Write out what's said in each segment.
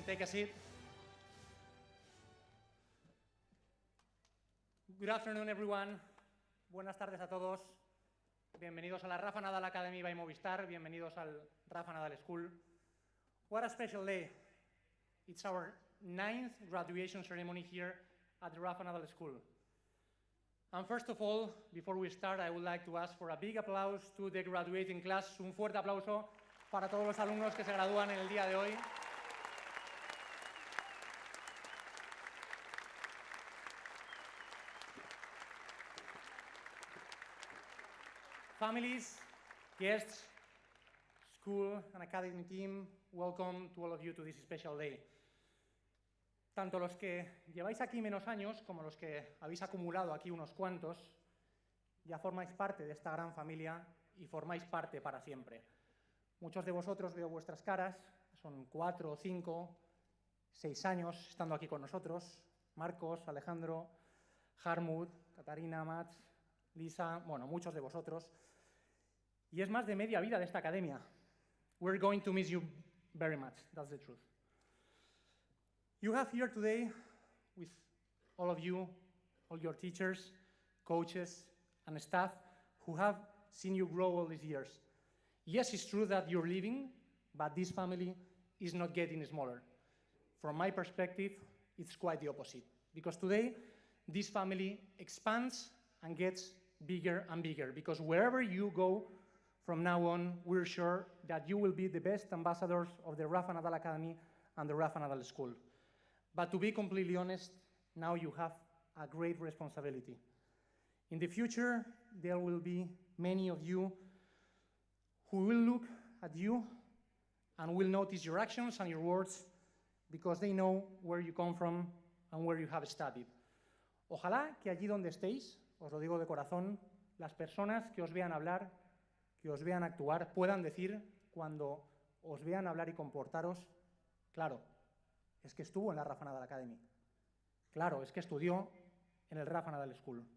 take a seat. Good afternoon, everyone. Buenas tardes a todos. Bienvenidos a la Rafa Nadal Academy by Movistar. Bienvenidos al Rafa Nadal School. What a special day. It's our 9th graduation ceremony here at the Rafa Nadal School. And first of all, before we start, I would like to ask for a big applause to the graduating class. Un fuerte aplauso para todos los alumnos que se gradúan en el día de hoy. Families, guests, school and academy team, welcome to all of you to this special day. Tanto los que lleváis aquí menos años como los que habéis acumulado aquí unos cuantos, ya formáis parte de esta gran familia y formáis parte para siempre. Muchos de vosotros veo vuestras caras, son 4, 5, 6 años estando aquí con nosotros. Marcos, Alejandro, Harmut, Catarina, Mats, Lisa, bueno, muchos de vosotros. Y es más de media vida de esta academia. We're going to miss you very much, that's the truth. You have here today, with all of you, all your teachers, coaches, and staff who have seen you grow all these years. Yes, it's true that you're leaving, but this family is not getting smaller. From my perspective, it's quite the opposite. Because today, this family expands and gets bigger and bigger. Because wherever you go from now on, we're sure that you will be the best ambassadors of the Rafa Nadal Academy and the Rafa Nadal School. But to be completely honest, now you have a great responsibility. In the future, there will be many of you who will look at you and will notice your actions and your words because they know where you come from and where you have studied. Ojalá que allí donde estéis, os lo digo de corazón, las personas que os vean hablar, que os vean actuar, puedan decir cuando os vean hablar y comportaros, claro, es que estuvo en la Rafa Nadal Academy. Claro, es que estudió en el Rafa Nadal School.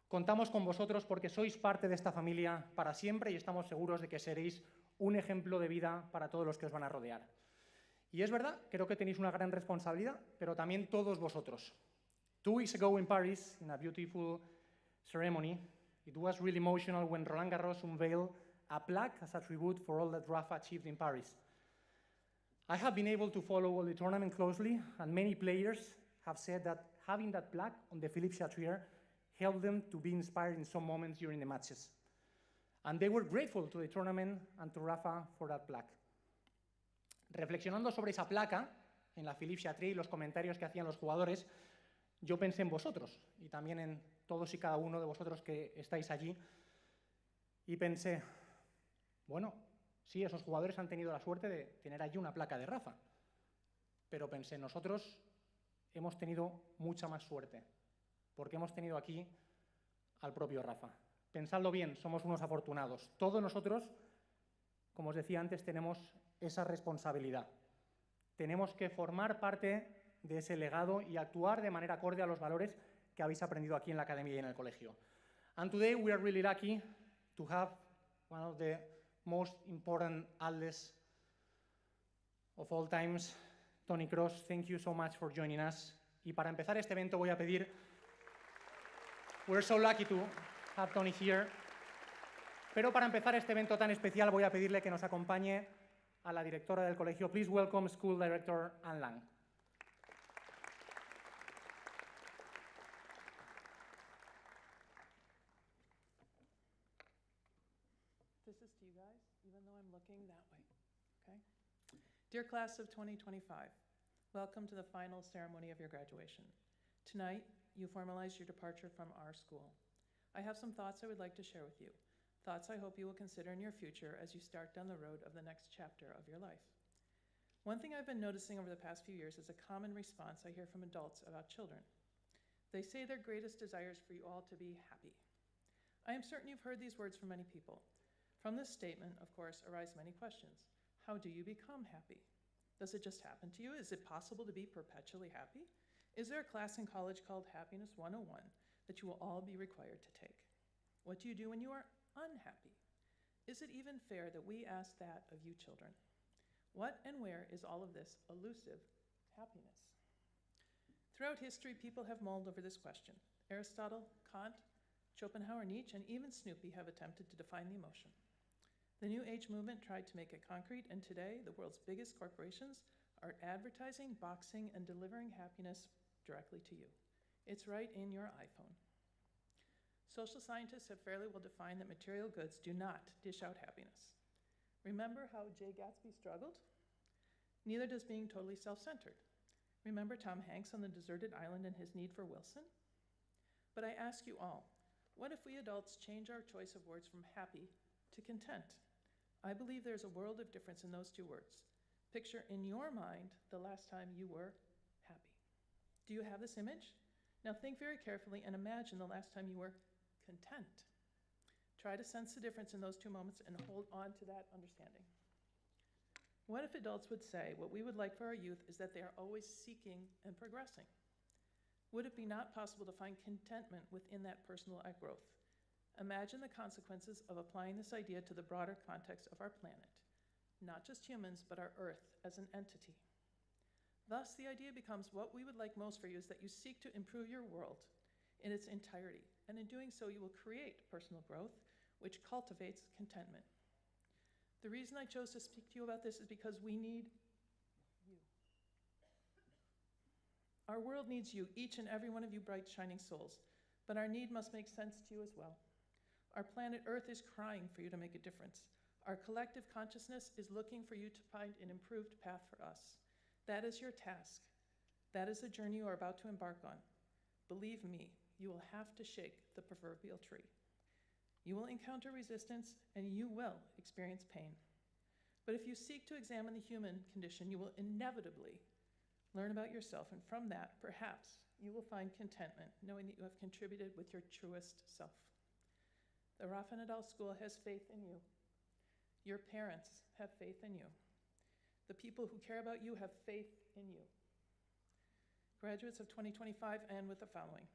Contamos con vosotros porque sois parte de esta familia para siempre y estamos seguros de que seréis un ejemplo de vida para todos los que os van a rodear. Y es verdad, creo que tenéis una gran responsabilidad, pero también todos vosotros. 2 weeks ago in Paris, in a beautiful ceremony, it was really emotional when Roland Garros unveiled a plaque as a tribute for all that Rafa achieved in Paris. I have been able to follow all the tournament closely, and many players have said that having that plaque on the Philippe Chatrier helped them to be inspired in some moments during the matches. And they were grateful to the tournament and to Rafa for that plaque. Reflexionando sobre esa placa en la Philippe Chatrier y los comentarios que hacían los jugadores, yo pensé en vosotros y también en todos y cada uno de vosotros que estáis allí y pensé, bueno, sí, esos jugadores han tenido la suerte de tener allí una placa de Rafa, pero pensé, nosotros hemos tenido mucha más suerte, porque hemos tenido aquí al propio Rafa. Pensadlo bien, somos unos afortunados. Todos nosotros, como os decía antes, tenemos esa responsabilidad. Tenemos que formar parte de ese legado y actuar de manera acorde a los valores que habéis aprendido aquí en la academia y en el colegio. And today we are really lucky to have one of the most important athletes of all times, Toni Kroos. Thank you so much for joining us. Y para empezar este evento voy a pedir, we're so lucky to have Toni here, pero para empezar este evento tan especial voy a pedirle que nos acompañe a la directora del colegio. Please welcome School Director Anne Lang. This is to you guys, even though I'm looking that way, okay? Dear class of 2025, welcome to the final ceremony of your graduation. Tonight, you formalize your departure from our school. I have some thoughts I would like to share with you, thoughts I hope you will consider in your future as you start down the road of the next chapter of your life. One thing I've been noticing over the past few years is a common response I hear from adults about children. They say their greatest desire is for you all to be happy. I am certain you've heard these words from many people. From this statement, of course, arise many questions. How do you become happy? Does it just happen to you? Is it possible to be perpetually happy? Is there a class in college called Happiness 101 that you will all be required to take? What do you do when you are unhappy? Is it even fair that we ask that of you children? What and where is all of this elusive happiness? Throughout history, people have mulled over this question. Aristotle, Kant, Schopenhauer, Nietzsche, and even Snoopy have attempted to define the emotion. The New Age movement tried to make it concrete, and today, the world's biggest corporations are advertising, boxing, and delivering happiness directly to you. It's right in your iPhone. Social scientists have fairly well defined that material goods do not dish out happiness. Remember how Jay Gatsby struggled? Neither does being totally self-centered. Remember Tom Hanks on the deserted island and his need for Wilson? But I ask you all, what if we adults change our choice of words from happy to content? I believe there's a world of difference in those two words. Picture in your mind the last time you were happy. Do you have this image? Now think very carefully and imagine the last time you were content. Try to sense the difference in those two moments and hold on to that understanding. What if adults would say what we would like for our youth is that they are always seeking and progressing? Would it be not possible to find contentment within that personal growth? Imagine the consequences of applying this idea to the broader context of our planet, not just humans, but our Earth as an entity. Thus, the idea becomes what we would like most for you is that you seek to improve your world in its entirety, and in doing so, you will create personal growth, which cultivates contentment. The reason I chose to speak to you about this is because we need you. Our world needs you, each and every one of you bright, shining souls, but our need must make sense to you as well. Our planet Earth is crying for you to make a difference. Our collective consciousness is looking for you to find an improved path for us. That is your task. That is the journey you are about to embark on. Believe me, you will have to shake the proverbial tree. You will encounter resistance, and you will experience pain. But if you seek to examine the human condition, you will inevitably learn about yourself, and from that, perhaps, you will find contentment, knowing that you have contributed with your truest self. The Rafa Nadal School has faith in you. Your parents have faith in you. The people who care about you have faith in you. Graduates of 2025 end with the following.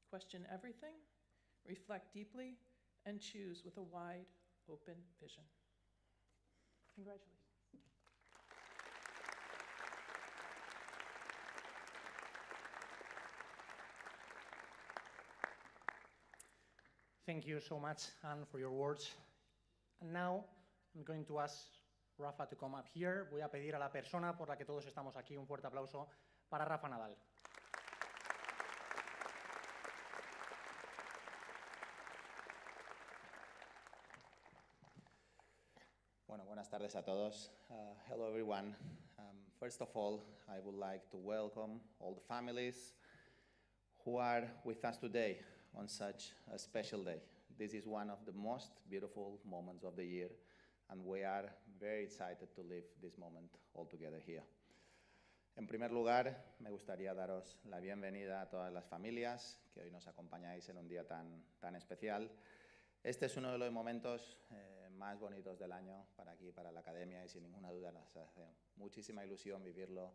Question everything, reflect deeply, and choose with a wide, open vision. Congratulations. Thank you so much, Anne, for your words. And now I'm going to ask Rafa to come up here. Voy a pedir a la persona por la que todos estamos aquí un fuerte aplauso para Rafa Nadal. Bueno, buenas tardes a todos. Hello, everyone. First of all, I would like to welcome all the families who are with us today on such a special day. This is one of the most beautiful moments of the year, and we are very excited to live this moment all together here. En primer lugar, me gustaría daros la bienvenida a todas las familias que hoy nos acompañáis en un día tan especial. Este es uno de los momentos más bonitos del año para aquí, para la Academia, y sin ninguna duda nos hace muchísima ilusión vivirlo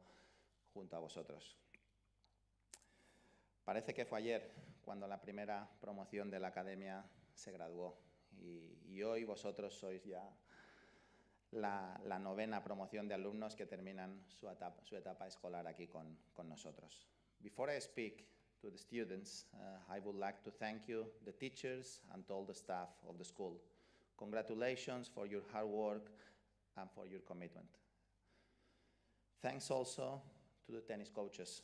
junto a vosotros. Parece que fue ayer cuando la primera promoción de la Academia se graduó y hoy vosotros sois ya la novena promoción de alumnos que terminan su etapa escolar aquí con nosotros. Before I speak to the students, I would like to thank you, the teachers, and all the staff of the school. Congratulations for your hard work and for your commitment. Thanks also to the tennis coaches,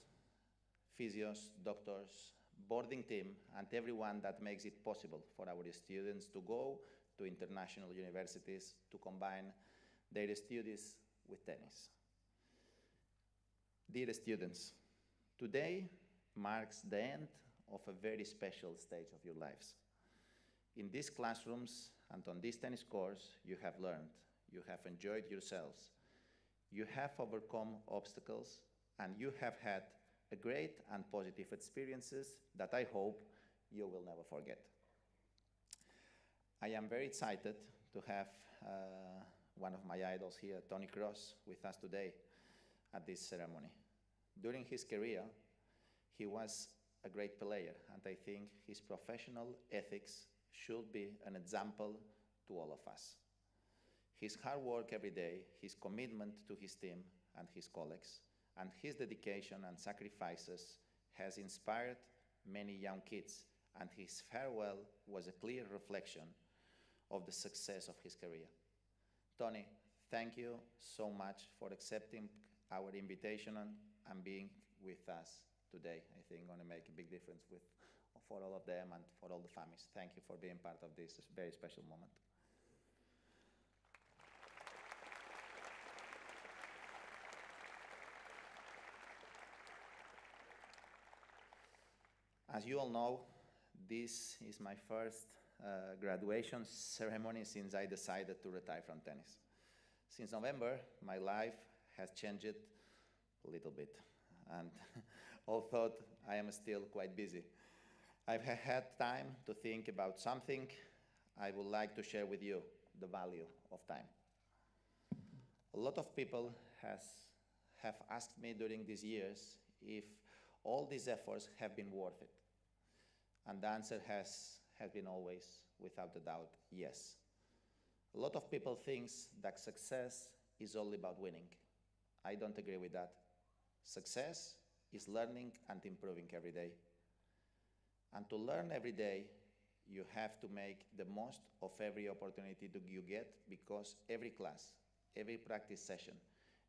physios, doctors, boarding team, and everyone that makes it possible for our students to go to international universities to combine their studies with tennis. Dear students, today marks the end of a very special stage of your lives. In these classrooms and on this tennis course, you have learned, you have enjoyed yourselves, you have overcome obstacles, and you have had a great and positive experiences that I hope you will never forget. I am very excited to have one of my idols here, Toni Kroos, with us today at this ceremony. During his career, he was a great player, and I think his professional ethics should be an example to all of us. his hard work every day, his commitment to his team and his colleagues, and his dedication and sacrifices has inspired many young kids, and his farewell was a clear reflection of the success of his career. Toni, thank you so much for accepting our invitation and being with us today. I think going to make a big difference for all of them and for all the families. Thank you for being part of this very special moment. As you all know, this is my first graduation ceremony since I decided to retire from tennis. Since November, my life has changed a little bit, and although I am still quite busy, I've had time to think about something I would like to share with you, the value of time. A lot of people have asked me during these years if all these efforts have been worth it. And the answer has been always, without a doubt, yes. A lot of people think that success is all about winning. I don't agree with that. Success is learning and improving every day. And to learn every day, you have to make the most of every opportunity that you get, because every class, every practice session,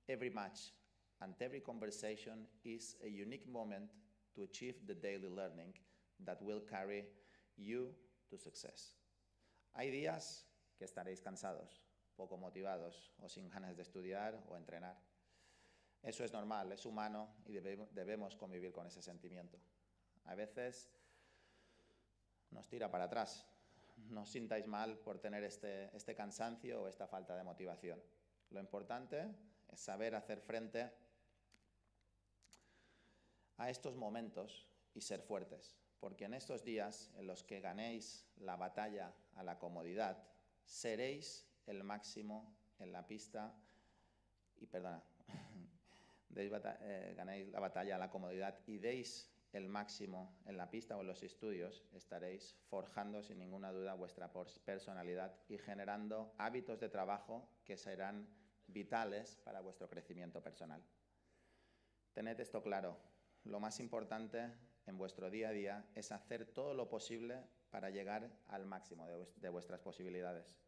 every match, and every conversation is a unique moment to achieve the daily learning that will carry you to success. Hay días que estaréis cansados, poco motivados o sin ganas de estudiar o entrenar. Eso es normal, es humano y debemos convivir con ese sentimiento. A veces nos tira para atrás. No os sintáis mal por tener este cansancio o esta falta de motivación. Lo importante es saber hacer frente a estos momentos y ser fuertes, porque en estos días en los que ganéis la batalla a la comodidad, seréis el máximo en la pista ganéis la batalla a la comodidad y deis el máximo en la pista o en los estudios, estaréis forjando sin ninguna duda vuestra personalidad y generando hábitos de trabajo que serán vitales para vuestro crecimiento personal. Tened esto claro, lo más importante en vuestro día a día es hacer todo lo posible para llegar al máximo de vuestras posibilidades.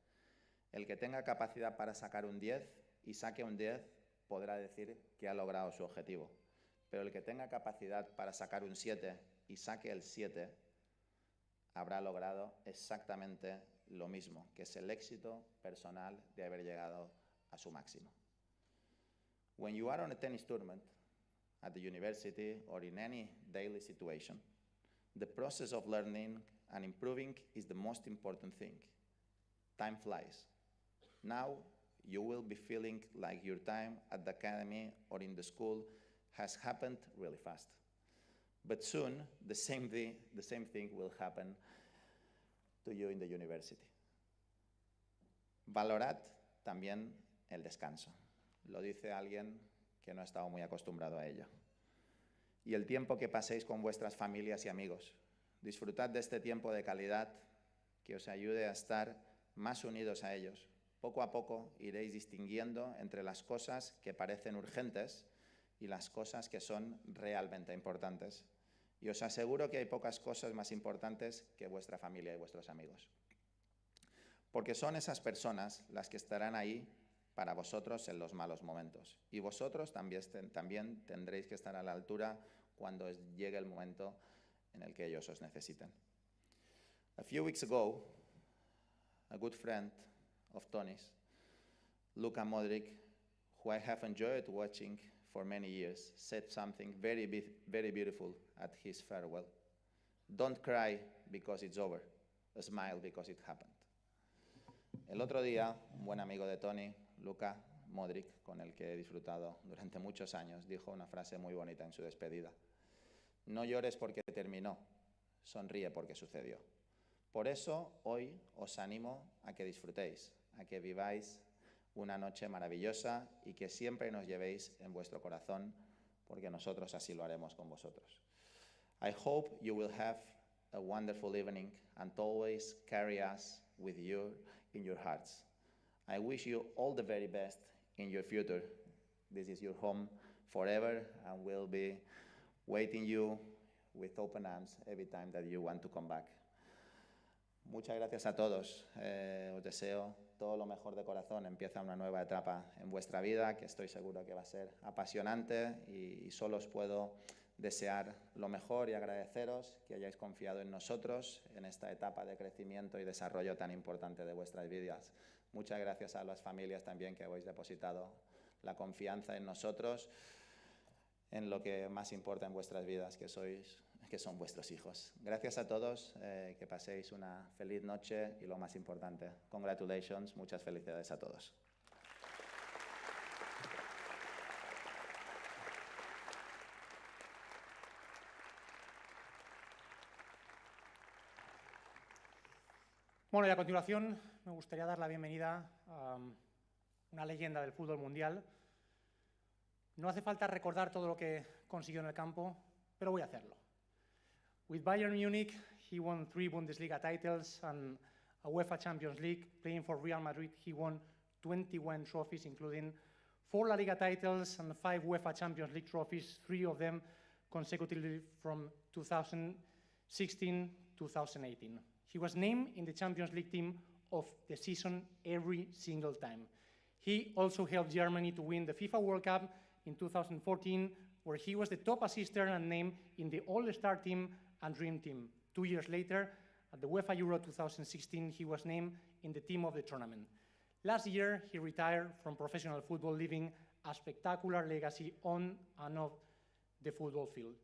El que tenga capacidad para sacar un 10 y saque un 10 podrá decir que ha logrado su objetivo. Pero el que tenga capacidad para sacar un 7 y saque el 7 habrá logrado exactamente lo mismo, que es el éxito personal de haber llegado a su máximo. When you are on a tennis tournament, at the university or in any daily situation, the process of learning and improving is the most important thing. Time flies. Now you will be feeling like your time at the academy or in the school has happened really fast. But soon, the same thing will happen to you in the university. Valorad también el descanso. Lo dice alguien que no ha estado muy acostumbrado a ello. Y el tiempo que paséis con vuestras familias y amigos. Disfrutad de este tiempo de calidad que os ayude a estar más unidos a ellos. Poco a poco iréis distinguiendo entre las cosas que parecen urgentes y las cosas que son realmente importantes. Y os aseguro que hay pocas cosas más importantes que vuestra familia y vuestros amigos. Porque son esas personas las que estarán ahí para vosotros en los malos momentos. Y vosotros también tendréis que estar a la altura cuando llegue el momento en el que ellos os necesiten. A few weeks ago, a good friend of Toni's, Luka Modric, who I have enjoyed watching for many years, said something very beautiful at his farewell. Don't cry because it's over. Smile because it happened. El otro día, un buen amigo de Toni, Luka Modric, con el que he disfrutado durante muchos años, dijo una frase muy bonita en su despedida. No llores porque terminó, sonríe porque sucedió. Por eso, hoy os animo a que disfrutéis, a que viváis una noche maravillosa y que siempre nos llevéis en vuestro corazón, porque nosotros así lo haremos con vosotros. I hope you will have a wonderful evening and always carry us with you in your hearts. I wish you all the very best in your future. This is your home forever, and we'll be waiting you with open arms every time that you want to come back. Muchas gracias a todos. Os deseo todo lo mejor de corazón. Empieza una nueva etapa en vuestra vida que estoy seguro que va a ser apasionante y solo os puedo desear lo mejor y agradeceros que hayáis confiado en nosotros en esta etapa de crecimiento y desarrollo tan importante de vuestras vidas. Muchas gracias a las familias también que habéis depositado la confianza en nosotros, en lo que más importa en vuestras vidas, que son vuestros hijos. Gracias a todos, que paséis una feliz noche y lo más importante, congratulations, muchas felicidades a todos. Bueno, y a continuación me gustaría dar la bienvenida a una leyenda del fútbol mundial. No hace falta recordar todo lo que consiguió en el campo, pero voy a hacerlo. With Bayern Munich, he won 3 Bundesliga titles and a UEFA Champions League. Playing for Real Madrid, he won 21 trophies, including 4 La Liga titles and 5 UEFA Champions League trophies, 3 of them consecutively from 2016-2018. He was named in the Champions League team of the season every single time. He also helped Germany to win the FIFA World Cup in 2014, where he was the top assister and named in the All-Star team and Dream Team. 2 years later, at the UEFA Euro 2016, he was named in the team of the tournament. Last year, he retired from professional football, leaving a spectacular legacy on and off the football field.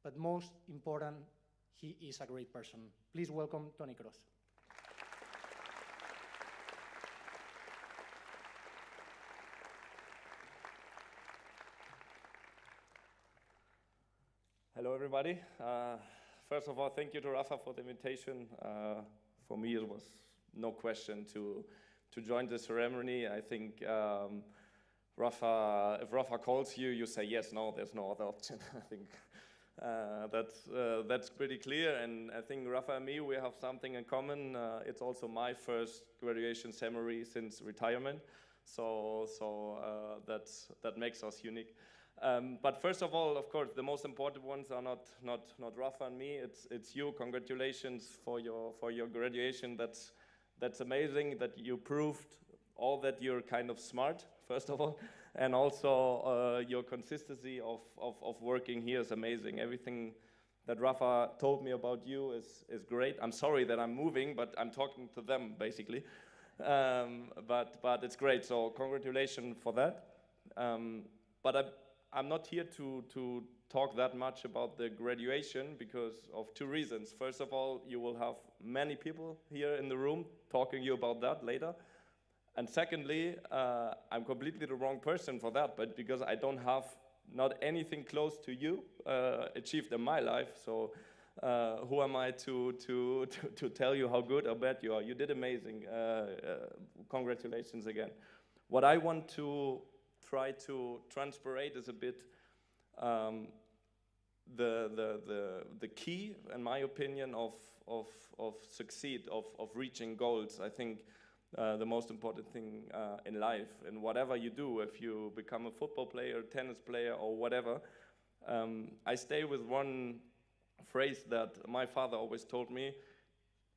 But most important, he is a great person. Please welcome Toni Kroos. Hello, everybody. First of all, thank you to Rafa for the invitation. For me, it was no question to join the ceremony. I think Rafa, if Rafa calls you, you say yes. No, there's no other option. I think that's pretty clear. And I think Rafa and me, we have something in common. It's also my first graduation ceremony since retirement, so that makes us unique. But first of all, of course, the most important ones are not Rafa and me. It's you. Congratulations for your graduation. That's amazing that you proved all that you're kind of smart, first of all, and also your consistency of working here is amazing. Everything that Rafa told me about you is great. I'm sorry that I'm moving, but I'm talking to them basically. But it's great. So congratulations for that. But I'm not here to talk that much about the graduation because of 2 reasons. First of all, you will have many people here in the room talking to you about that later. And secondly, I'm completely the wrong person for that, but because I don't have not anything close to you achieved in my life, so who am I to tell you how good or bad you are? You did amazing. Congratulations again. What I want to try to transpirate is a bit the key, in my opinion, of succeed, of reaching goals. I think the most important thing in life, and whatever you do, if you become a football player, tennis player, or whatever, I stay with one phrase that my father always told me: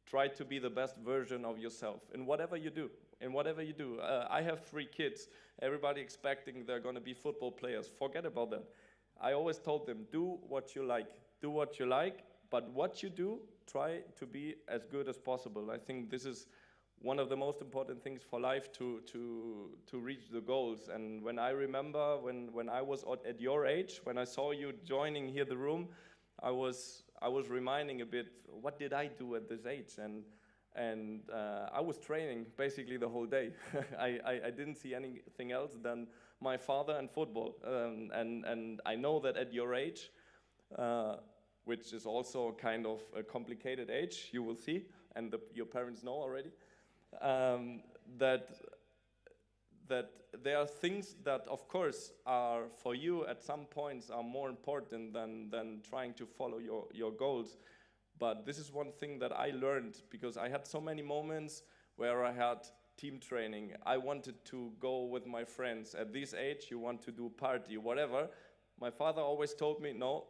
try to be the best version of yourself in whatever you do. In whatever you do. I have 3 kids. Everybody expecting they're going to be football players. Forget about that. I always told them, do what you like. Do what you like, but what you do, try to be as good as possible. I think this is one of the most important things for life to reach the goals. And when I remember when I was at your age, when I saw you joining here the room, I was reminding a bit, what did I do at this age? And I was training basically the whole day. I didn't see anything else than my father and football. And I know that at your age, which is also kind of a complicated age, you will see, and your parents know already, that there are things that, of course, are for you at some points are more important than trying to follow your goals. But this is one thing that I learned, because I had so many moments where I had team training. I wanted to go with my friends. At this age, you want to do party, whatever. My father always told me, no,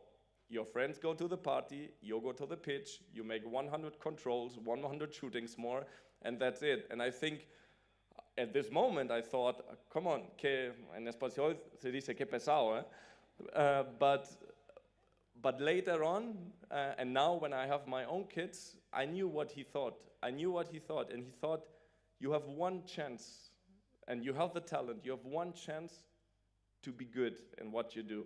your friends go to the party, you go to the pitch, you make 100 controls, 100 shootings more, and that's it. And I think at this moment I thought, come on, que en español se dice que pesado, eh? But later on, and now when I have my own kids, I knew what he thought. And he thought, you have one chance, and you have the talent, you have one chance to be good in what you do.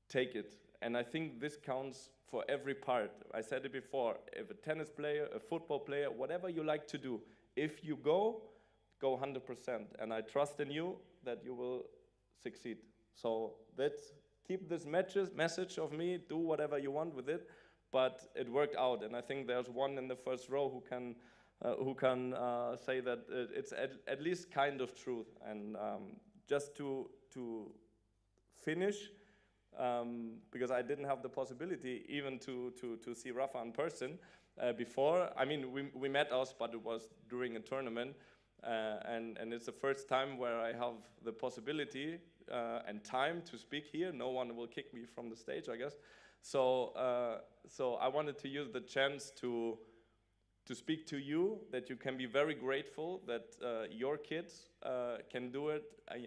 Take it. And I think this counts for every part. I said it before, if a tennis player, a football player, whatever you like to do, if you go 100%. And I trust in you that you will succeed. So let's keep this message of me, do whatever you want with it, but it worked out. And I think there's one in the first row who can say that it's at least kind of truth. And just to finish, because I didn't have the possibility even to see Rafa in person before. I mean, we met us, but it was during a tournament, and it's the first time where I have the possibility and time to speak here. No one will kick me from the stage, I guess. So I wanted to use the chance to speak to you, that you can be very grateful that your kids can do it.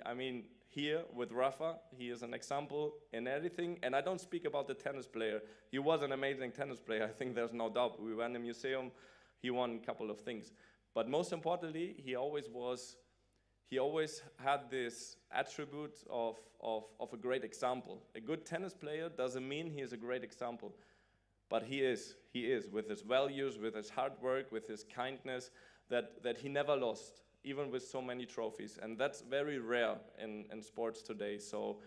I mean, here with Rafa, he is an example in everything. And I don't speak about the tennis player. He was an amazing tennis player. I think there's no doubt. We went in a museum. He won a couple of things. But most importantly, he always had this attribute of a great example. A good tennis player doesn't mean he is a great example. But he is with his values, with his hard work, with his kindness, that he never lost, even with so many trophies. And that's very rare in sports today. So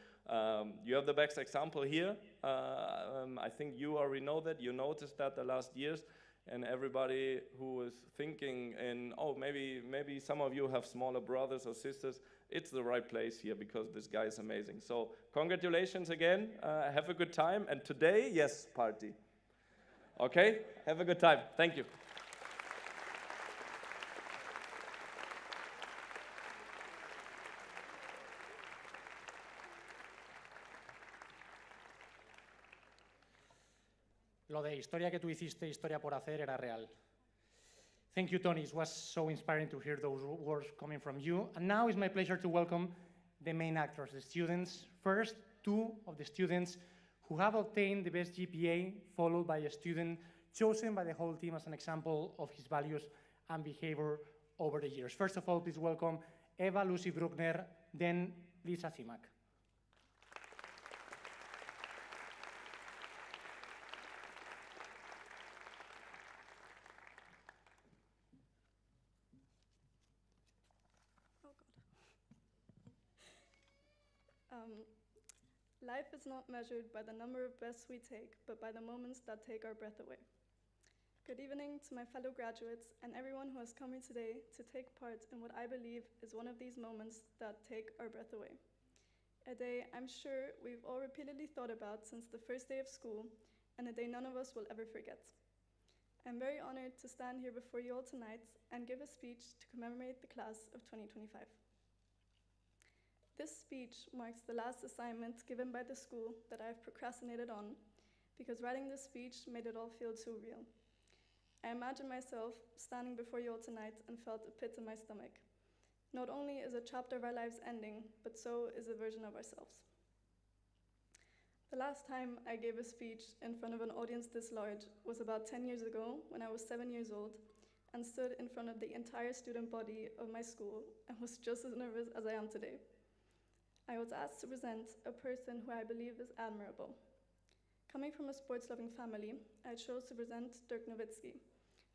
you have the best example here. I think you already know that. You noticed that the last years. And everybody who is thinking maybe some of you have smaller brothers or sisters, it's the right place here because this guy is amazing. So congratulations again. Have a good time. And today, yes, party. Okay? Have a good time. Thank you. Lo de historia que tú hiciste, historia por hacer, era real. Thank you, Toni. It was so inspiring to hear those words coming from you. And now it's my pleasure to welcome the main actors, the students. First, two of the students who have obtained the best GPA, followed by a student chosen by the whole team as an example of his values and behavior over the years. First of all, please welcome Eva Lucy Bruckner, then Lisa Simak. Life is not measured by the number of breaths we take, but by the moments that take our breath away. Good evening to my fellow graduates and everyone who has come here today to take part in what I believe is one of these moments that take our breath away. A day I'm sure we've all repeatedly thought about since the first day of school, and a day none of us will ever forget. I'm very honored to stand here before you all tonight and give a speech to commemorate the class of 2025. This speech marks the last assignment given by the school that I've procrastinated on, because writing this speech made it all feel too real. I imagine myself standing before you all tonight and felt a pit in my stomach. Not only is a chapter of our lives ending, but so is a version of ourselves. The last time I gave a speech in front of an audience this large was about 10 years ago when I was 7 years old and stood in front of the entire student body of my school and was just as nervous as I am today. I was asked to present a person who I believe is admirable. Coming from a sports-loving family, I chose to present Dirk Nowitzki,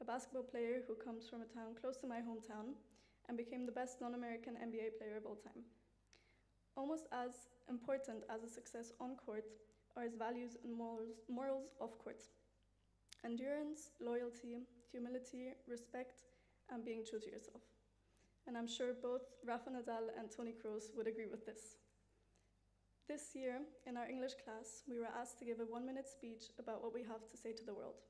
a basketball player who comes from a town close to my hometown and became the best non-American NBA player of all time. Almost as important as his success on court are his values and morals off court. Endurance, loyalty, humility, respect, and being true to yourself. And I'm sure both Rafa Nadal and Toni Kroos would agree with this. This year, in our English class, we were asked to give a 1-minute speech about what we have to say to the world.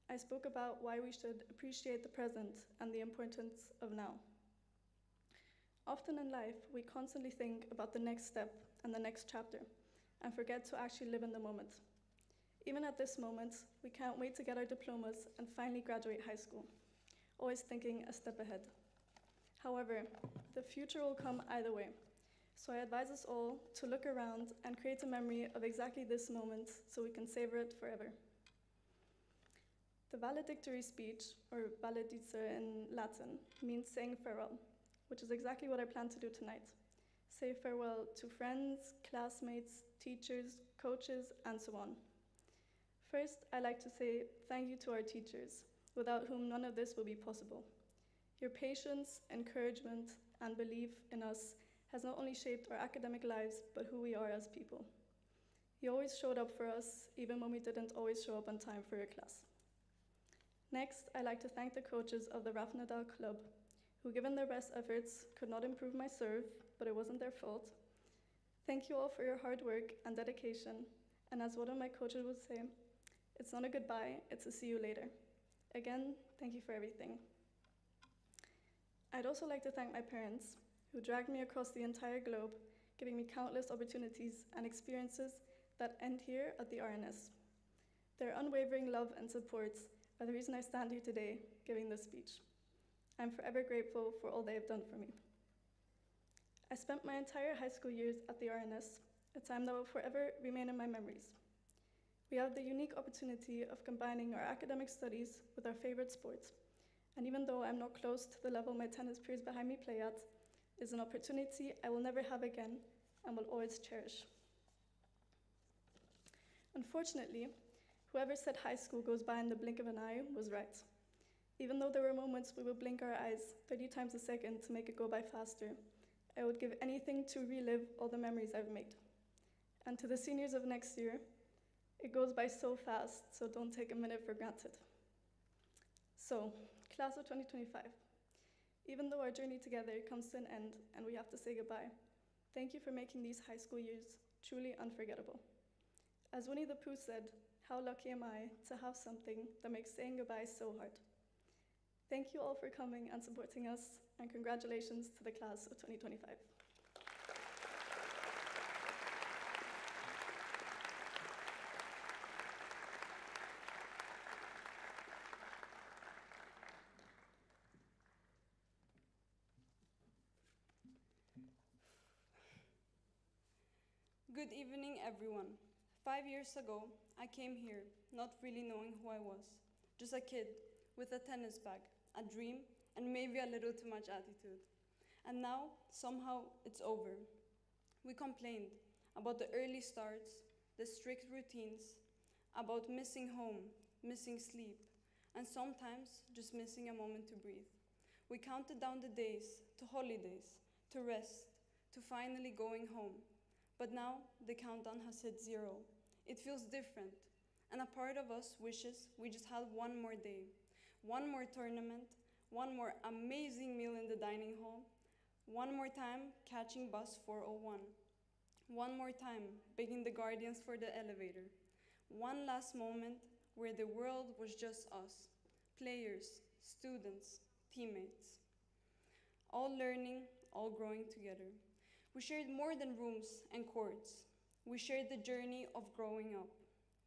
I spoke about why we should appreciate the present and the importance of now. Often in life, we constantly think about the next step and the next chapter, and forget to actually live in the moment. Even at this moment, we can't wait to get our diplomas and finally graduate high school, always thinking a step ahead. However, the future will come either way, so I advise us all to look around and create a memory of exactly this moment so we can savor it forever. The valedictory speech, or valedicere in Latin, means saying farewell, which is exactly what I plan to do tonight. Say farewell to friends, classmates, teachers, coaches, and so on. First, I'd like to say thank you to our teachers, without whom none of this will be possible. Your patience, encouragement, and belief in us has not only shaped our academic lives, but who we are as people. You always showed up for us, even when we didn't always show up on time for your class. Next, I'd like to thank the coaches of the Rafa Nadal Club, who, given their best efforts, could not improve my serve, but it wasn't their fault. Thank you all for your hard work and dedication, and as one of my coaches would say, it's not a goodbye, it's a see you later. Again, thank you for everything. I'd also like to thank my parents, who dragged me across the entire globe, giving me countless opportunities and experiences that end here at the RNS. Their unwavering love and support are the reason I stand here today giving this speech. I'm forever grateful for all they have done for me. I spent my entire high school years at the RNS, a time that will forever remain in my memories. We have the unique opportunity of combining our academic studies with our favorite sports, and even though I'm not close to the level my tennis peers behind me play at, it's an opportunity I will never have again and will always cherish. Unfortunately, whoever said high school goes by in the blink of an eye was right. Even though there were moments we would blink our eyes 30 times a second to make it go by faster, I would give anything to relive all the memories I've made. And to the seniors of next year, it goes by so fast, so don't take a minute for granted. So, class of 2025, even though our journey together comes to an end and we have to say goodbye, thank you for making these high school years truly unforgettable. As Winnie the Pooh said, how lucky am I to have something that makes saying goodbye so hard. Thank you all for coming and supporting us, and congratulations to the class of 2025. Good evening, everyone. 5 years ago, I came here not really knowing who I was, just a kid with a tennis bag, a dream, and maybe a little too much attitude. And now, somehow, it's over. We complained about the early starts, the strict routines, about missing home, missing sleep, and sometimes just missing a moment to breathe. We counted down the days to holidays, to rest, to finally going home. But now, the countdown has hit 0. It feels different, and a part of us wishes we just had one more day, one more tournament, one more amazing meal in the dining hall, one more time catching bus 401, one more time begging the guardians for the elevator, one last moment where the world was just us, players, students, teammates, all learning, all growing together. We shared more than rooms and courts. We shared the journey of growing up.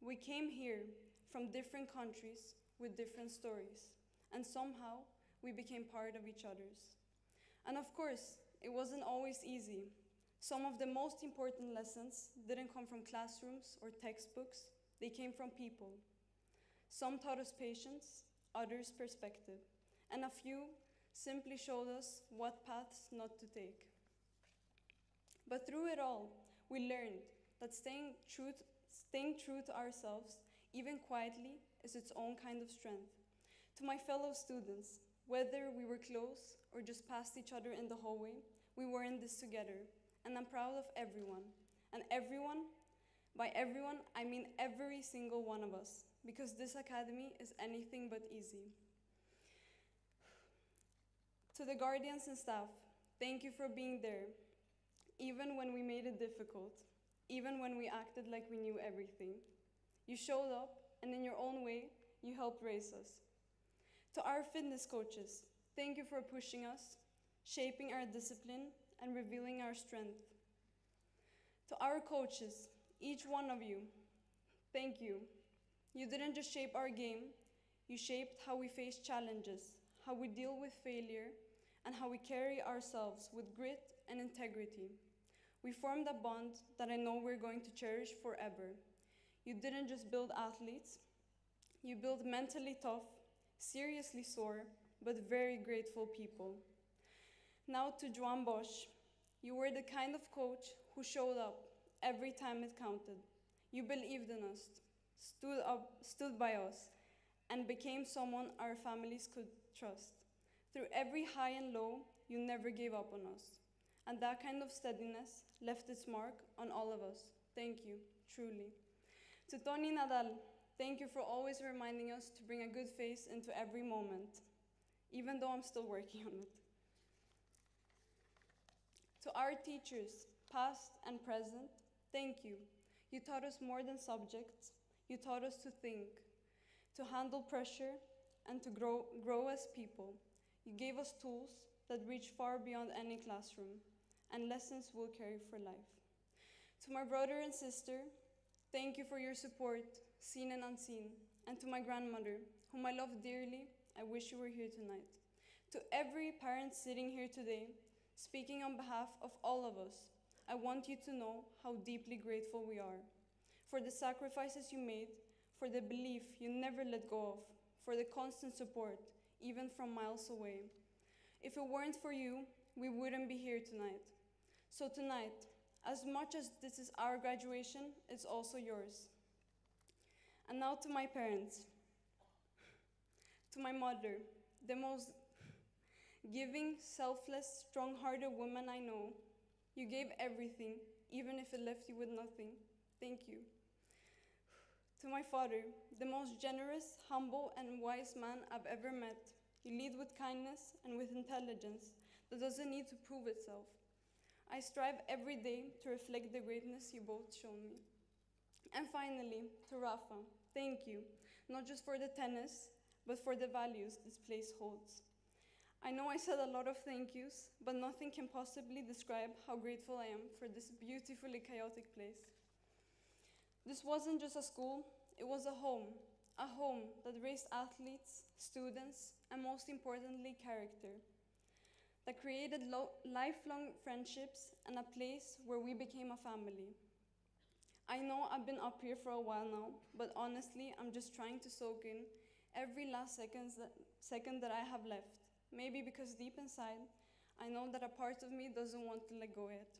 We came here from different countries with different stories, and somehow we became part of each other's. And of course, it wasn't always easy. Some of the most important lessons didn't come from classrooms or textbooks, they came from people. Some taught us patience, others perspective, and a few simply showed us what paths not to take. But through it all, we learned that staying true to ourselves, even quietly, is its own kind of strength. To my fellow students, whether we were close or just passed each other in the hallway, we were in this together, and I'm proud of everyone. And everyone, by everyone, I mean every single one of us, because this academy is anything but easy. To the guardians and staff, thank you for being there, even when we made it difficult, even when we acted like we knew everything. You showed up, and in your own way, you helped raise us. To our fitness coaches, thank you for pushing us, shaping our discipline and revealing our strength. To our coaches, each one of you, thank you. You didn't just shape our game, you shaped how we face challenges, how we deal with failure, and how we carry ourselves with grit and integrity. We formed a bond that I know we're going to cherish forever. You didn't just build athletes, you built mentally tough, seriously sore, but very grateful people. Now to Joan Bosch, you were the kind of coach who showed up every time it counted. You believed in us, stood by us, and became someone our families could trust. Through every high and low, you never gave up on us. And that kind of steadiness left its mark on all of us. Thank you, truly. To Toni Nadal, thank you for always reminding us to bring a good face into every moment, even though I'm still working on it. To our teachers, past and present, thank you. You taught us more than subjects. You taught us to think, to handle pressure, and to grow as people. You gave us tools that reach far beyond any classroom, and lessons we'll carry for life. To my brother and sister, thank you for your support, seen and unseen. And to my grandmother, whom I love dearly, I wish you were here tonight. To every parent sitting here today, speaking on behalf of all of us, I want you to know how deeply grateful we are for the sacrifices you made, for the belief you never let go of, for the constant support, even from miles away. If it weren't for you, we wouldn't be here tonight. So tonight, as much as this is our graduation, it's also yours. And now to my parents, to my mother, the most giving, selfless, strong-hearted woman I know. You gave everything, even if it left you with nothing. Thank you. To my father, the most generous, humble, and wise man I've ever met. You lead with kindness and with intelligence that doesn't need to prove itself. I strive every day to reflect the greatness you both shown me. And finally, to Rafa, thank you, not just for the tennis, but for the values this place holds. I know I said a lot of thank yous, but nothing can possibly describe how grateful I am for this beautifully chaotic place. This wasn't just a school, it was a home that raised athletes, students, and most importantly, character, that created lifelong friendships and a place where we became a family. I know I've been up here for a while now, but honestly, I'm just trying to soak in every last second that I have left. Maybe because deep inside, I know that a part of me doesn't want to let go yet.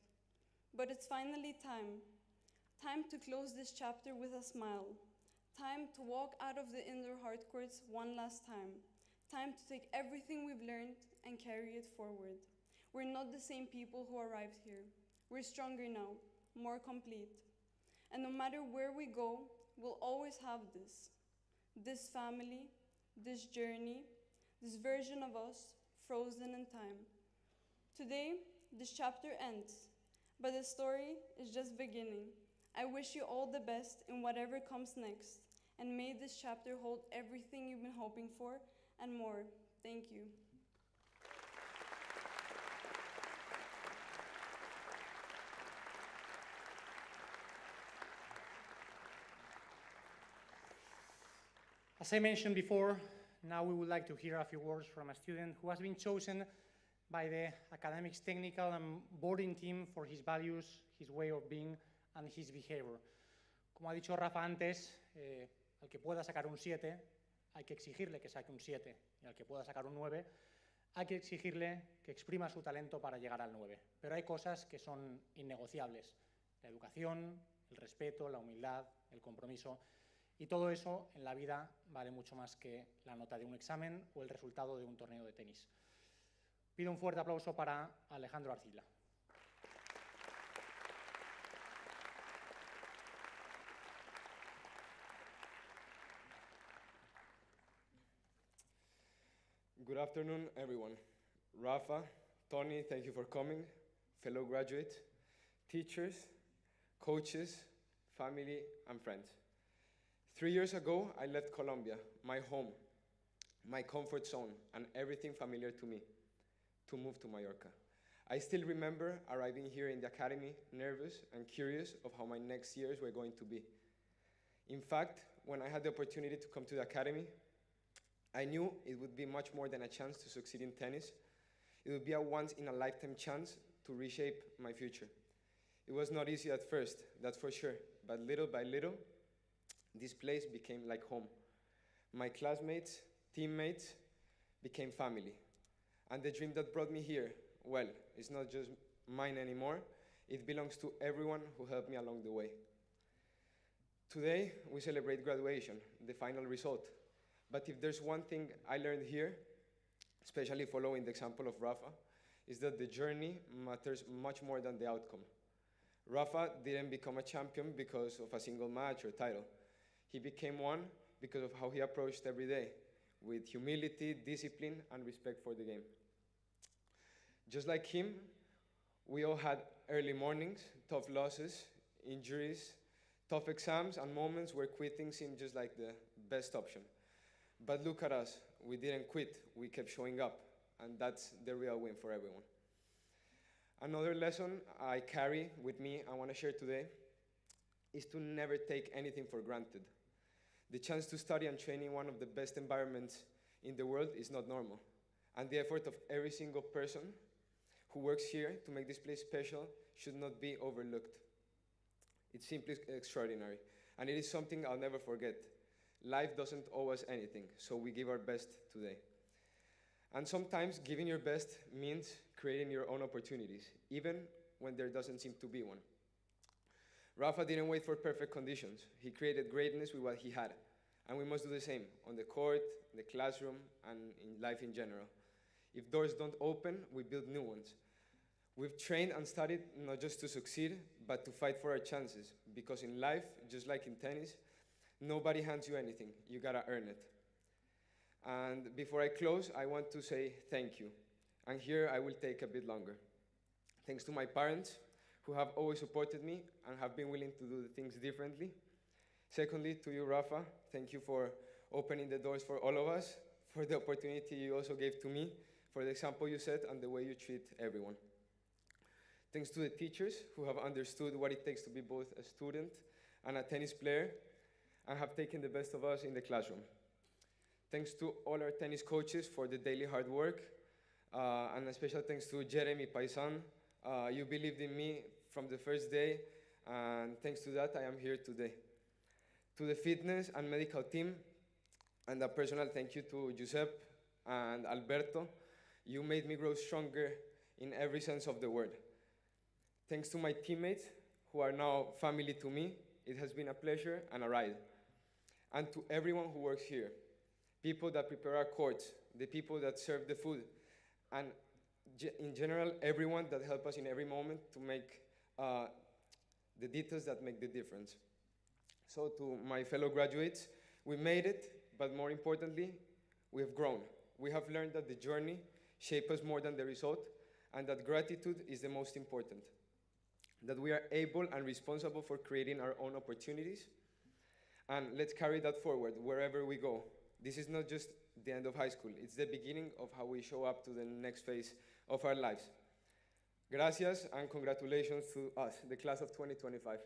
But it's finally time. Time to close this chapter with a smile. Time to walk out of the indoor hardcourts one last time. Time to take everything we've learned and carry it forward. We're not the same people who arrived here. We're stronger now, more complete. And no matter where we go, we'll always have this family, this journey, this version of us frozen in time. Today, this chapter ends, but the story is just beginning. I wish you all the best in whatever comes next, and may this chapter hold everything you've been hoping for and more. Thank you. As I mentioned before, now we would like to hear a few words from a student who has been chosen by the academics technical and boarding team for his values, his way of being, and his behavior. Como ha dicho Rafa antes, al que pueda sacar un 7, hay que exigirle que saque un 7, y al que pueda sacar un 9, hay que exigirle que exprima su talento para llegar al 9. Pero hay cosas que son innegociables: la educación, el respeto, la humildad, el compromiso. Y todo eso en la vida vale mucho más que la nota de un examen o el resultado de un torneo de tenis. Pido un fuerte aplauso para Alejandro Arcila. Good afternoon, everyone. Rafa, Toni, thank you for coming. Fellow graduates, teachers, coaches, family, and friends. 3 years ago, I left Colombia, my home, my comfort zone, and everything familiar to me, to move to Mallorca. I still remember arriving here in the academy, nervous and curious of how my next years were going to be. In fact, when I had the opportunity to come to the academy, I knew it would be much more than a chance to succeed in tennis. It would be a once-in-a-lifetime chance to reshape my future. It was not easy at first, that's for sure, but little by little, this place became like home. My classmates, teammates became family. And the dream that brought me here, well, it's not just mine anymore. It belongs to everyone who helped me along the way. Today, we celebrate graduation, the final result. But if there's one thing I learned here, especially following the example of Rafa, is that the journey matters much more than the outcome. Rafa didn't become a champion because of a single match or title. He became one because of how he approached every day, with humility, discipline, and respect for the game. Just like him, we all had early mornings, tough losses, injuries, tough exams, and moments where quitting seemed just like the best option. But look at us, we didn't quit, we kept showing up, and that's the real win for everyone. Another lesson I carry with me, I want to share today, is to never take anything for granted. The chance to study and train in one of the best environments in the world is not normal, and the effort of every single person who works here to make this place special should not be overlooked. It's simply extraordinary, and it is something I'll never forget. Life doesn't owe us anything, so we give our best today. And sometimes giving your best means creating your own opportunities, even when there doesn't seem to be one. Rafa didn't wait for perfect conditions. He created greatness with what he had, and we must do the same on the court, the classroom, and in life in general. If doors don't open, we build new ones. We've trained and studied not just to succeed, but to fight for our chances, because in life, just like in tennis, nobody hands you anything. You gotta earn it. And before I close, I want to say thank you. And here I will take a bit longer. Thanks to my parents, who have always supported me and have been willing to do things differently. Secondly, to you, Rafa, thank you for opening the doors for all of us, for the opportunity you also gave to me, for the example you set and the way you treat everyone. Thanks to the teachers who have understood what it takes to be both a student and a tennis player and have taken the best of us in the classroom. Thanks to all our tennis coaches for the daily hard work, and a special thanks to Jeremy Paisan. You believed in me from the first day, and thanks to that, I am here today. To the fitness and medical team, and a personal thank you to Giuseppe and Alberto. You made me grow stronger in every sense of the word. Thanks to my teammates, who are now family to me. It has been a pleasure and a ride. And to everyone who works here, people that prepare our courts, the people that serve the food, and in general, everyone that helps us in every moment to make the details that make the difference. So to my fellow graduates, we made it, but more importantly, we have grown. We have learned that the journey shapes us more than the result, and that gratitude is the most important. That we are able and responsible for creating our own opportunities, and let's carry that forward wherever we go. This is not just the end of high school, it's the beginning of how we show up to the next phase of our lives. Gracias and congratulations to us, the class of 2025.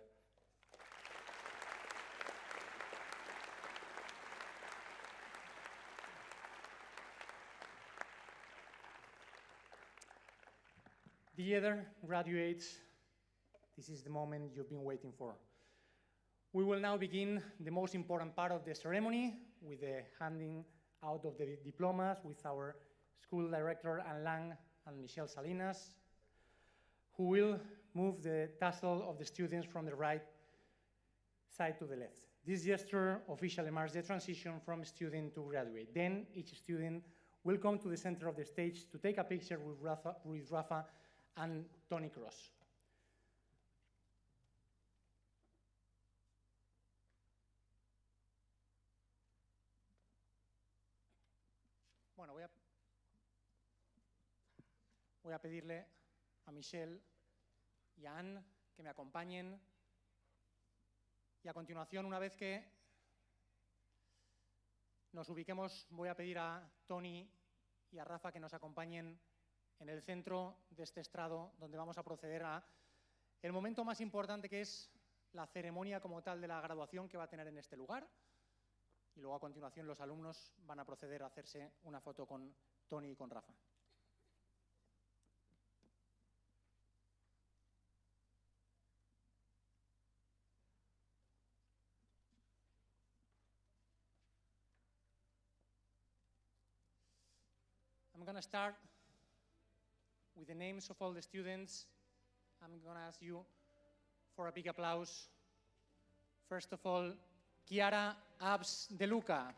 Dear graduates, this is the moment you've been waiting for. We will now begin the most important part of the ceremony with the handing out of the diplomas with our school director, Alain and Michelle Salinas, who will move the tassel of the students from the right side to the left. This gesture officially marks the transition from student to graduate. Then each student will come to the center of the stage to take a picture with Rafa and Toni Kroos. Bueno, voy a pedirle a Michelle y a Anne que me acompañen, y a continuación, una vez que nos ubiquemos, voy a pedir a Toni y a Rafa que nos acompañen en el centro de este estrado, donde vamos a proceder a el momento más importante, que es la ceremonia como tal de la graduación que va a tener en este lugar. Y luego a continuación los alumnos van a proceder a hacerse una foto con Toni y con Rafa. I'm going to start with the names of all the students. I'm going to ask you for a big applause. First of all, Chiara Abs De Luca.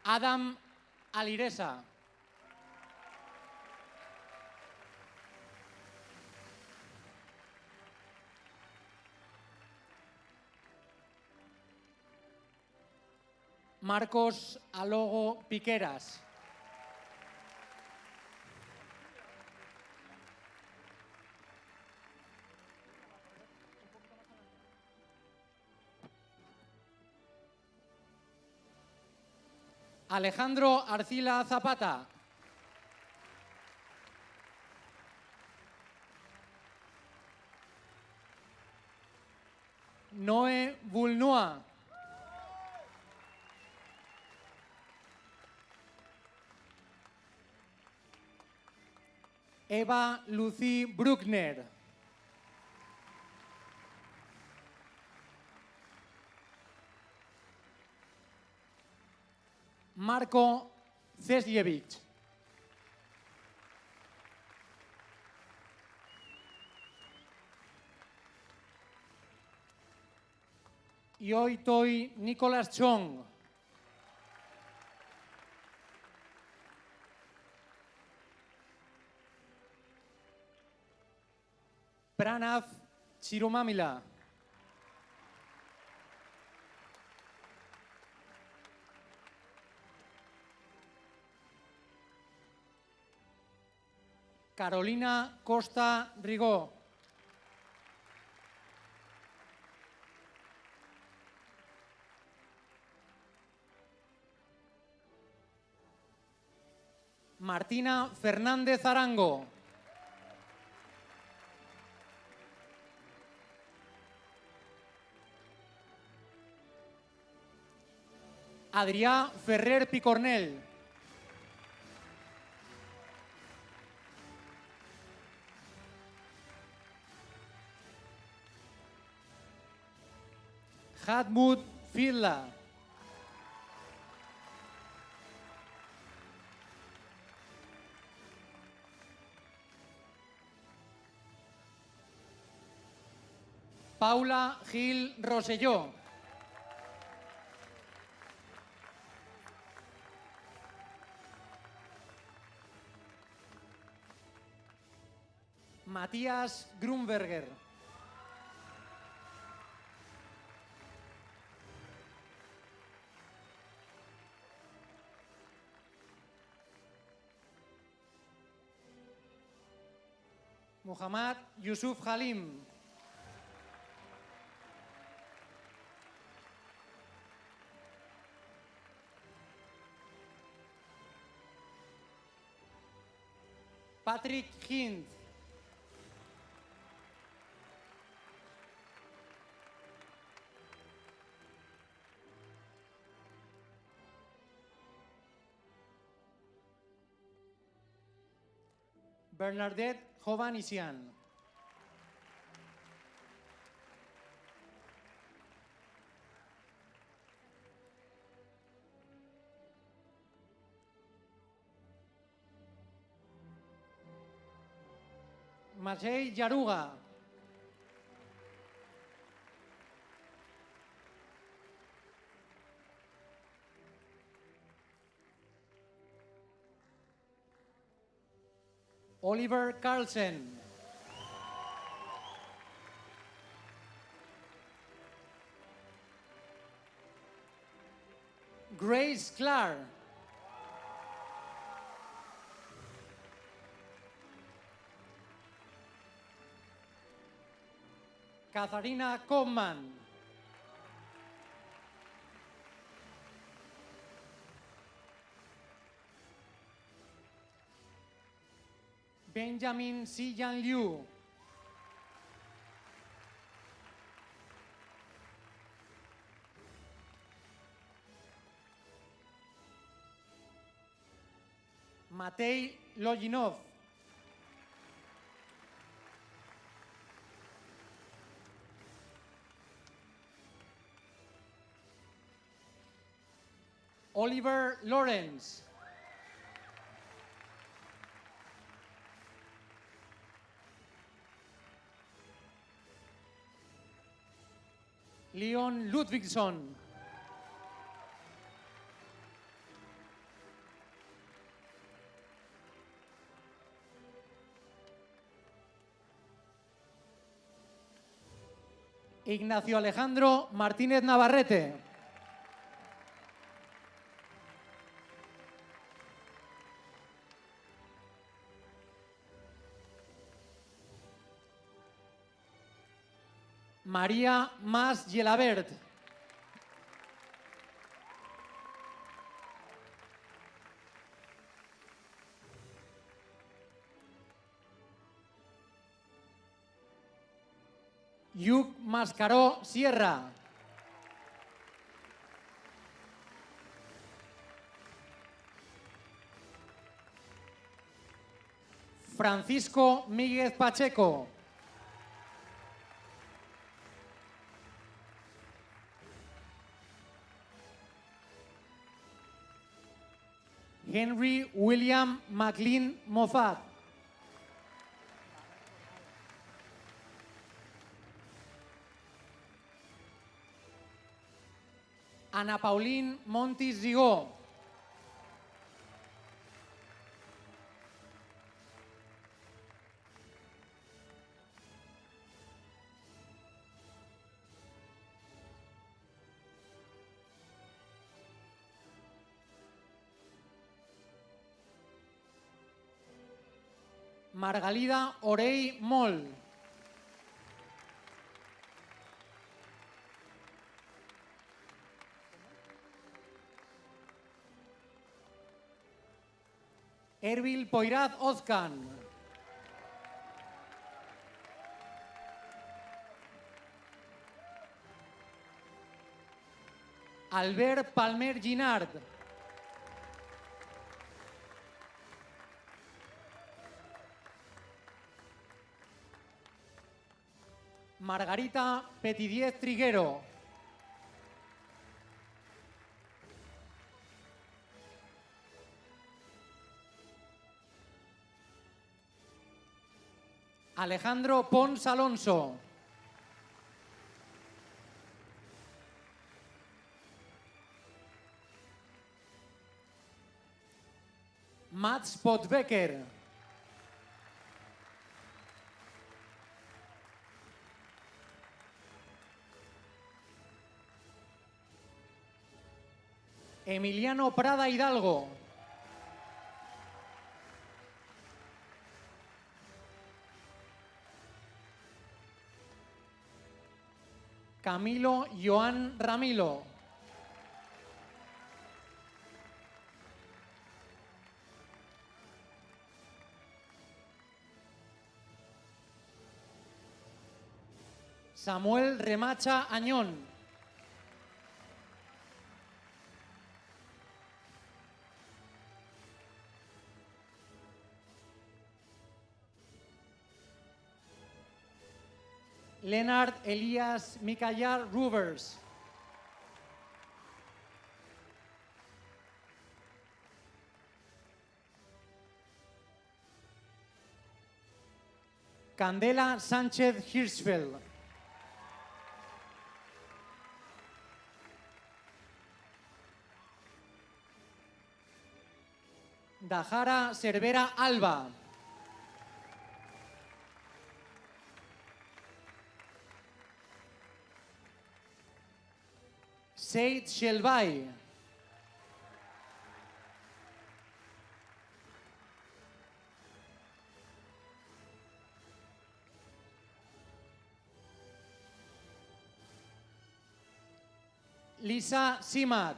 Adam Alireza. Marcos Alogo Piqueras. Alejandro Arcila Zapata. Noé Boulnois. Eva Lucy Bruckner. Marco Zesjevich. Y hoy estoy Nicolas Chong. Pranav Chirumamila. Carolina Costa Rigó. Martina Fernández Arango. Adrià Ferrer Picornell. Hadmut Filla. Paula Gil Rosselló. Matías Grunberger. Muhammad Yusuf Halim. Patrick Hind. Bernadette Hovhannissian. Maciej Jaruga. Oliver Carlsen. Grace Clark. Katharina Koopman. Benjamin Sijan Liu. Matei Lojinov. Oliver Lawrence. Leon Ludvigsson. Ignacio Alejandro Martínez Navarrete. María Mas Gelabert. Yuk Mascaró Sierra. Francisco Míguez Pacheco. Henry William McLean Moffat. Ana Pauline Montis Rigó. Margalida Orey Moll. Erbil Poiraz Ozcan. Albert Palmer Ginard. Margarita Petidiez Triguero. Alejandro Pons Alonso. Mats Potbecker. Emiliano Prada Hidalgo. Camilo Joan Ramilo. Samuel Remacha Añón. Leonard Elias Mikayar Ruvers. Candela Sánchez Hirschfeld. Dajara Cervera Alba. Seid Shelbai. Lisa Simak.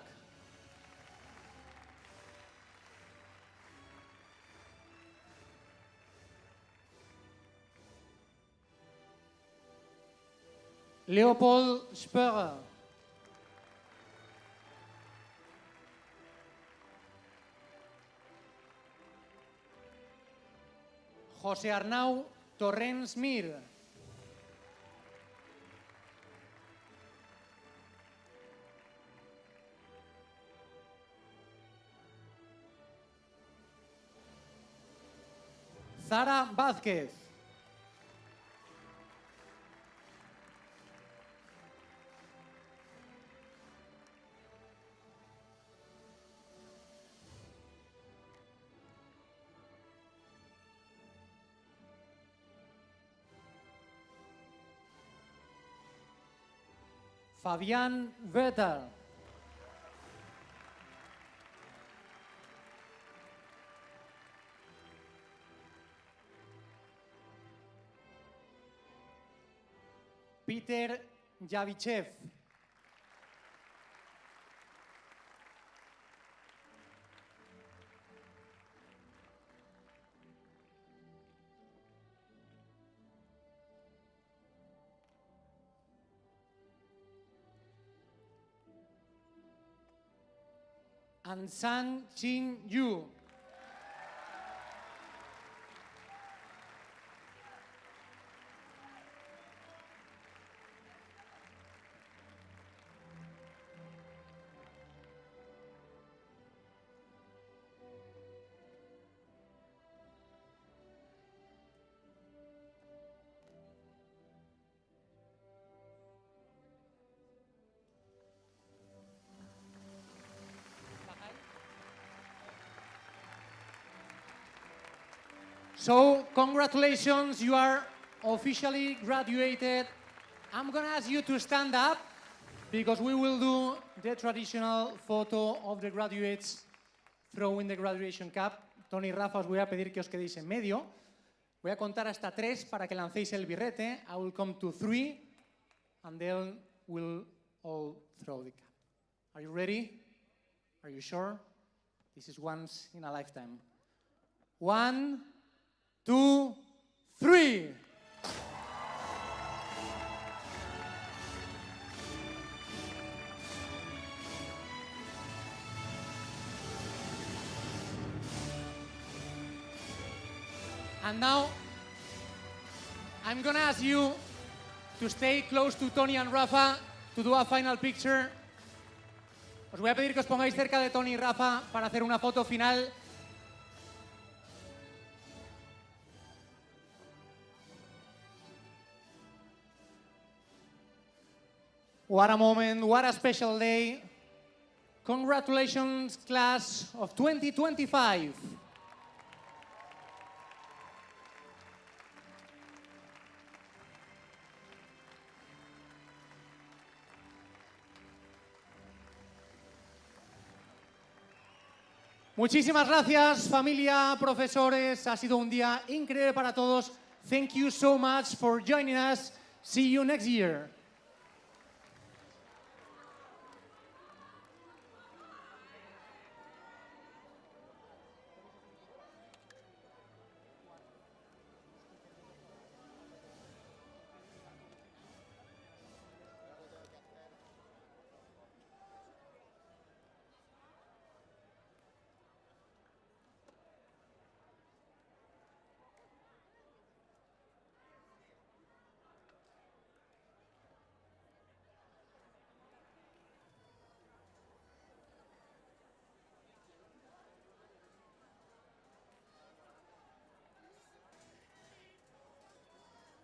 Leopold Sperrer. José Arnau Torrens Mir. Zara Vázquez. Fabián Vetter. Peter Yavichev. Ansan Chin Yu. So, congratulations, you are officially graduated. I'm gonna ask you to stand up because we will do the traditional photo of the graduates throwing the graduation cap. Toni y Rafa, os voy a pedir que os quedéis en medio. Voy a contar hasta 3 para que lancéis el birrete. I will come to 3 and then we'll all throw the cap. Are you ready? Are you sure? This is once in a lifetime. 1, 2, 3. And now, I'm gonna ask you to stay close to Toni and Rafa to do a final picture. Os voy a pedir que os pongáis cerca de Toni y Rafa para hacer una foto final. What a moment, what a special day. Congratulations, class of 2025. Muchísimas gracias, familia, profesores. Ha sido un día increíble para todos. Thank you so much for joining us. See you next year.